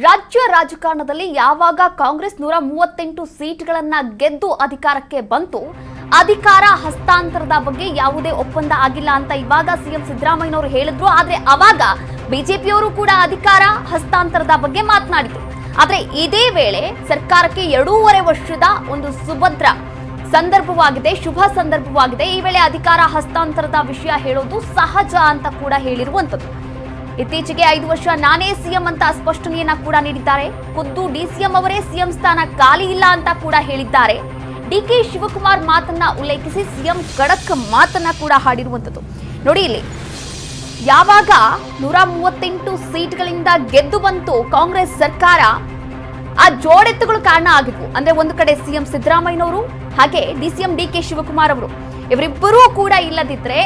ರಾಜ್ಯ ರಾಜಕಾರಣದಲ್ಲಿ ಯಾವಾಗ ಕಾಂಗ್ರೆಸ್ 138 ಸೀಟ್ಗಳನ್ನ ಗೆದ್ದು ಅಧಿಕಾರಕ್ಕೆ ಬಂತು, ಅಧಿಕಾರ ಹಸ್ತಾಂತರದ ಬಗ್ಗೆ ಯಾವುದೇ ಒಪ್ಪಂದ ಆಗಿಲ್ಲ ಅಂತ ಇವಾಗ ಸಿಎಂ ಸಿದ್ದರಾಮಯ್ಯನವರು ಹೇಳಿದ್ರು. ಆದ್ರೆ ಅವಾಗ ಬಿಜೆಪಿಯವರು ಕೂಡ ಅಧಿಕಾರ ಹಸ್ತಾಂತರದ ಬಗ್ಗೆ ಮಾತನಾಡಿದ್ರು. ಆದ್ರೆ ಇದೇ ವೇಳೆ ಸರ್ಕಾರಕ್ಕೆ 2.5 ವರ್ಷದ ಒಂದು ಸುಭದ್ರ ಸಂದರ್ಭವಾಗಿದೆ, ಶುಭ ಸಂದರ್ಭವಾಗಿದೆ. ಈ ವೇಳೆ ಅಧಿಕಾರ ಹಸ್ತಾಂತರದ ವಿಷಯ ಹೇಳೋದು ಸಹಜ ಅಂತ ಕೂಡ ಹೇಳಿರುವಂತದ್ದು. ಇತ್ತೀಚೆಗೆ 5 ವರ್ಷ ನಾನೇ ಸಿಎಂ ಅಂತ ಸ್ಪಷ್ಟನೆಯನ್ನ ಕೂಡ ನೀಡಿದ್ದಾರೆ. ಖುದ್ದು ಡಿಸಿಎಂ ಅವರೇ ಸಿಎಂ ಸ್ಥಾನ ಖಾಲಿ ಇಲ್ಲ ಅಂತ ಕೂಡ ಹೇಳಿದ್ದಾರೆ. ಡಿಕೆ ಶಿವಕುಮಾರ್ ಮಾತನ್ನ ಉಲ್ಲೇಖಿಸಿ ಸಿಎಂ ಖಡಕ್ ಮಾತನ್ನ ಕೂಡ ಹಾಡಿರುವಂತದ್ದು. ನೋಡಿ, ಇಲ್ಲಿ ಯಾವಾಗ 138 ಸೀಟ್ಗಳಿಂದ ಗೆದ್ದು ಬಂತು ಕಾಂಗ್ರೆಸ್ ಸರ್ಕಾರ, ಆ ಜೋಡೆತ್ತುಗಳು ಕಾರಣ ಆಗಿದ್ವು. ಅಂದ್ರೆ ಒಂದು ಕಡೆ ಸಿಎಂ ಸಿದ್ದರಾಮಯ್ಯನವರು ಹಾಗೆ ಡಿಸಿಎಂ ಡಿಕೆ ಶಿವಕುಮಾರ್ ಅವರು, ಇವರಿಬ್ಬರೂ ಕೂಡ ಇಲ್ಲದಿದ್ರೆ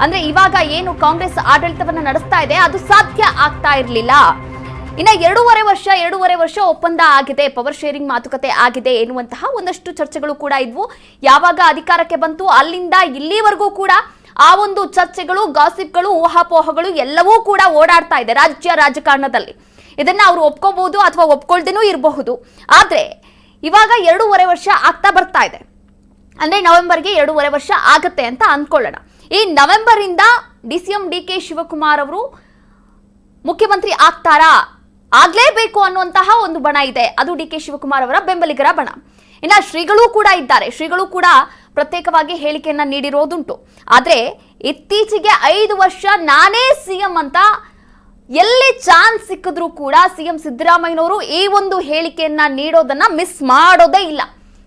ಅಂದ್ರೆ ಇವಾಗ ಏನು ಕಾಂಗ್ರೆಸ್ ಆಡಳಿತವನ್ನ ನಡೆಸ್ತಾ ಇದೆ ಅದು ಸಾಧ್ಯ ಆಗ್ತಾ ಇರಲಿಲ್ಲ. ಇನ್ನ 2.5 ವರ್ಷ ಒಪ್ಪಂದ ಆಗಿದೆ, ಪವರ್ ಶೇರಿಂಗ್ ಮಾತುಕತೆ ಆಗಿದೆ ಎನ್ನುವಂತಹ ಒಂದಷ್ಟು ಚರ್ಚೆಗಳು ಕೂಡ ಇದ್ವು. ಯಾವಾಗ ಅಧಿಕಾರಕ್ಕೆ ಬಂತು ಅಲ್ಲಿಂದ ಇಲ್ಲಿವರೆಗೂ ಕೂಡ ಆ ಒಂದು ಚರ್ಚೆಗಳು, ಗಾಸಿಪ್ಗಳು, ಊಹಾಪೋಹಗಳು ಎಲ್ಲವೂ ಕೂಡ ಓಡಾಡ್ತಾ ಇದೆ ರಾಜ್ಯ ರಾಜಕಾರಣದಲ್ಲಿ. ಇದನ್ನ ಅವರು ಒಪ್ಕೋಬಹುದು ಅಥವಾ ಒಪ್ಕೊಳ್ದೇನೂ ಇರಬಹುದು. ಆದ್ರೆ ಇವಾಗ 2.5 ವರ್ಷ ಆಗ್ತಾ ಬರ್ತಾ ಇದೆ. ಅಂದ್ರೆ ನವೆಂಬರ್ಗೆ 2.5 ವರ್ಷ ಆಗತ್ತೆ ಅಂತ ಅನ್ಕೊಳ್ಳೋಣ. ಈ ನವೆಂಬರ್ ಇಂದ ಡಿಸಿಎಂ ಡಿಕೆ ಶಿವಕುಮಾರ್ ಅವರು ಮುಖ್ಯಮಂತ್ರಿ ಆಗ್ತಾರಾ, ಆಗ್ಲೇಬೇಕು ಅನ್ನುವಂತಹ ಒಂದು ಬಣ ಇದೆ. ಅದು ಡಿಕೆ ಶಿವಕುಮಾರ್ ಅವರ ಬೆಂಬಲಿಗರ ಬಣ. ಇನ್ನ ಶ್ರೀಗಳು ಕೂಡ ಇದ್ದಾರೆ. ಶ್ರೀಗಳು ಕೂಡ ಪ್ರತ್ಯೇಕವಾಗಿ ಹೇಳಿಕೆಯನ್ನ ನೀಡಿರೋದುಂಟು. ಆದ್ರೆ ಇತ್ತೀಚೆಗೆ 5 ವರ್ಷ ನಾನೇ ಸಿಎಂ ಅಂತ ಎಲ್ಲಿ ಚಾನ್ಸ್ ಸಿಕ್ಕಿದ್ರು ಕೂಡ ಸಿಎಂ ಸಿದ್ದರಾಮಯ್ಯನವರು ಈ ಒಂದು ಹೇಳಿಕೆಯನ್ನ ನೀಡೋದನ್ನ ಮಿಸ್ ಮಾಡೋದೇ ಇಲ್ಲ.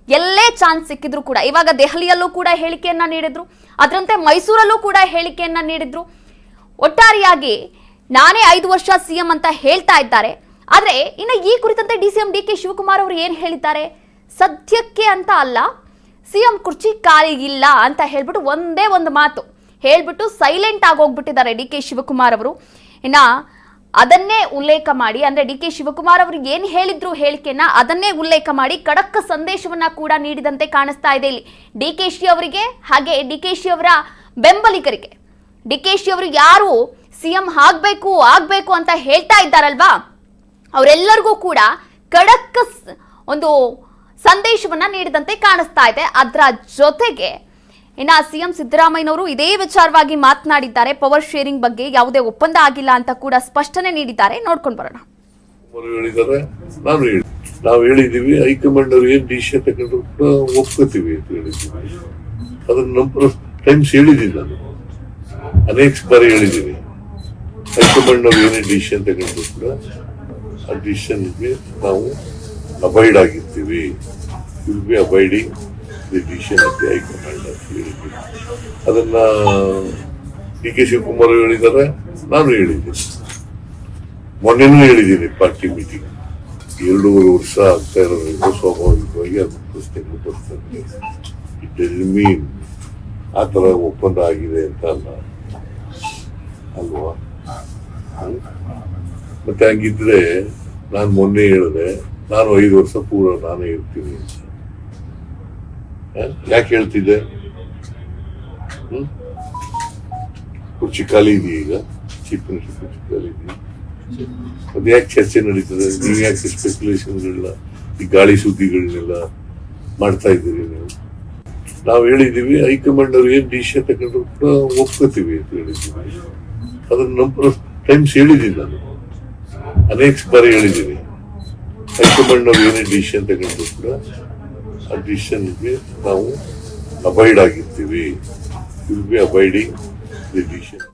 ಎಲ್ಲೇ ಚಾನ್ಸ್ ಸಿಕ್ಕಿದ್ರು ಕೂಡ ಇವಾಗ ದೆಹಲಿಯಲ್ಲೂ ಕೂಡ ಹೇಳಿಕೆಯನ್ನ ನೀಡಿದ್ರು, ಅದರಂತೆ ಮೈಸೂರಲ್ಲೂ ಕೂಡ ಹೇಳಿಕೆಯನ್ನ ನೀಡಿದ್ರು. ಒಟ್ಟಾರೆಯಾಗಿ ನಾನೇ 5 ವರ್ಷ ಸಿಎಂ ಅಂತ ಹೇಳ್ತಾ ಇದ್ದಾರೆ. ಆದ್ರೆ ಇನ್ನು ಈ ಕುರಿತಂತೆ ಡಿಸಿಎಂ ಡಿಕೆ ಶಿವಕುಮಾರ್ ಅವರು ಏನ್ ಹೇಳಿದ್ದಾರೆ, ಸದ್ಯಕ್ಕೆ ಅಂತ ಅಲ್ಲ, ಸಿಎಂ ಕುರ್ಚಿ ಖಾಲಿ ಇಲ್ಲ ಅಂತ ಹೇಳ್ಬಿಟ್ಟು ಒಂದೇ ಒಂದು ಮಾತು ಹೇಳ್ಬಿಟ್ಟು ಸೈಲೆಂಟ್ ಆಗೋಗ್ಬಿಟ್ಟಿದ್ದಾರೆ ಡಿಕೆ ಶಿವಕುಮಾರ್ ಅವರು. ಇನ್ನ ಅದನ್ನೇ ಉಲ್ಲೇಖ ಮಾಡಿ, ಅಂದ್ರೆ ಡಿಕೆ ಶಿವಕುಮಾರ್ ಅವರು ಏನ್ ಹೇಳಿದ್ರು ಹೇಳಿಕೆಯನ್ನ ಅದನ್ನೇ ಉಲ್ಲೇಖ ಮಾಡಿ ಖಡಕ್ ಸಂದೇಶವನ್ನ ಕೂಡ ನೀಡಿದಂತೆ ಕಾಣಿಸ್ತಾ ಇದೆ ಇಲ್ಲಿ ಡಿಕೆಶಿ ಅವರಿಗೆ ಹಾಗೆ ಡಿಕೆಶಿ ಅವರ ಬೆಂಬಲಿಗರಿಗೆ. ಡಿಕೆಶಿ ಅವರು ಯಾರು ಸಿಎಂ ಆಗ್ಬೇಕು ಅಂತ ಹೇಳ್ತಾ ಇದ್ದಾರಲ್ವಾ, ಅವರೆಲ್ಲರಿಗೂ ಕೂಡ ಖಡಕ್ ಒಂದು ಸಂದೇಶವನ್ನ ನೀಡಿದಂತೆ ಕಾಣಿಸ್ತಾ ಇದೆ. ಅದರ ಜೊತೆಗೆ ಇನ್ನ ಸಿಎಂ ಸಿದ್ದರಾಮಯ್ಯನವರು ಇದೇ ವಿಚಾರವಾಗಿ ಮಾತನಾಡಿದ್ದಾರೆ. ಪವರ್ ಶೇರಿಂಗ್ ಬಗ್ಗೆ ಯಾವುದೇ ಒಪ್ಪಂದ ಆಗಿಲ್ಲ ಅಂತ ಕೂಡ ಸ್ಪಷ್ಟನೆ ನೀಡಿದ್ದಾರೆ. ನೋಡ್ಕೊಂಡು ಬರೋಣ. ನಾವು ಹೇಳಿದೀವಿ, ಹೈಕಮಾಂಡ್ ಅವ್ರು ಏನ್ ಡಿಸಿಷನ್ ತಗೊಂಡ್ರು ಕೂಡ ಒಪ್ಕೋತೀವಿ ಅಂತ ಹೇಳಿದ್ವಿ. ಅದನ್ನ ನಂಬರ್ ಟೈಮ್ಸ್ ಹೇಳಿದೀನಿ, ನಾನು ಅನೇಕ ಬಾರಿ ಹೇಳಿದೀನಿ. ಹೈಕಮಾಂಡ್ ಅವ್ರು ಏನೇ ಡಿಸಿಷನ್ ತಗೊಂಡ್ರು ಕೂಡ ಆ ಡಿಸಿಷನ್ಗೆ ನಾವು ಅಬೈಡ್ ಆಗಿರ್ತೀವಿ. Will be abiding the decision of the high command ಅಂತ ಹೇಳಿದ್ವಿ. ಅದನ್ನ ಡಿ ಕೆ ಶಿವಕುಮಾರ್ ಹೇಳಿದ್ದಾರೆ, ನಾನು ಹೇಳಿದ್ದೀನಿ, ಮೊನ್ನೆನೂ ಹೇಳಿದ್ದೀನಿ ಪಾರ್ಟಿ ಮೀಟಿಂಗ್. 2.5 ವರ್ಷ ಆಗ್ತಾ ಇರೋದ್ರಿಂದ ಸ್ವಾಭಾವಿಕವಾಗಿ ಅದು ಪ್ರಶ್ನೆಗಳು ಬರ್ತದೆ. ಇಟ್ ಡಸಂಟ್ ಮೀನ್ ಆ ತರ ಒಪ್ಪಂದ ಆಗಿದೆ ಅಂತ ಅಲ್ವಾ. ಮತ್ತೆ ಹಂಗಿದ್ರೆ ನಾನು ಮೊನ್ನೆ ಹೇಳಿದೆ, ನಾನು 5 ವರ್ಷ ಪೂರ ನಾನೇ ಇರ್ತೀನಿ ಅಂತ. ಯಾಕೆ ಹೇಳ್ತಿದ್ದೆ? ಕುರ್ಚಿ ಖಾಲಿ ಇದೆಯಾ? ಈಗ ಚೀಫ್ ಮಿನಿಸ್ಟರ್ ಕುರ್ಚಿ ಖಾಲಿ ಇದೆಯಾ? ಅದು ಯಾಕೆ ಚರ್ಚೆ ನಡೀತದೆ? ನೀವು ಯಾಕೆ ಸ್ಪೆಕ್ಯುಲೇಷನ್ಗಳನ್ನ, ಈ ಗಾಳಿ ಸುದ್ದಿಗಳನ್ನೆಲ್ಲ ಮಾಡ್ತಾ ಇದ್ದೀರಿ ನೀವು? ನಾವು ಹೇಳಿದೀವಿ, ಹೈಕಮಾಂಡ್ ಅವ್ರು ಏನ್ ಡಿಸಿಷನ್ ತಗೊಂಡ್ರು ಕೂಡ ಒಪ್ಕೋತೀವಿ ಅಂತ ಹೇಳಿದ್ದೀವಿ. ಅದನ್ನ ನಂಬರ್ ಟೈಮ್ಸ್ ಹೇಳಿದ್ದೀನಿ, ನಾನು ಅನೇಕ ಬಾರಿ ಹೇಳಿದ್ದೀನಿ. ಹೈಕಮಾಂಡ್ ಅವ್ರು ಏನೇ ಡಿಸಿಷನ್ ತಗೊಂಡ್ರು ಕೂಡ ಆ ಡಿಸಿಷನ್ಗೆ ನಾವು ಅಬೈಡ್ ಆಗಿರ್ತೀವಿ. Will be abiding the decision.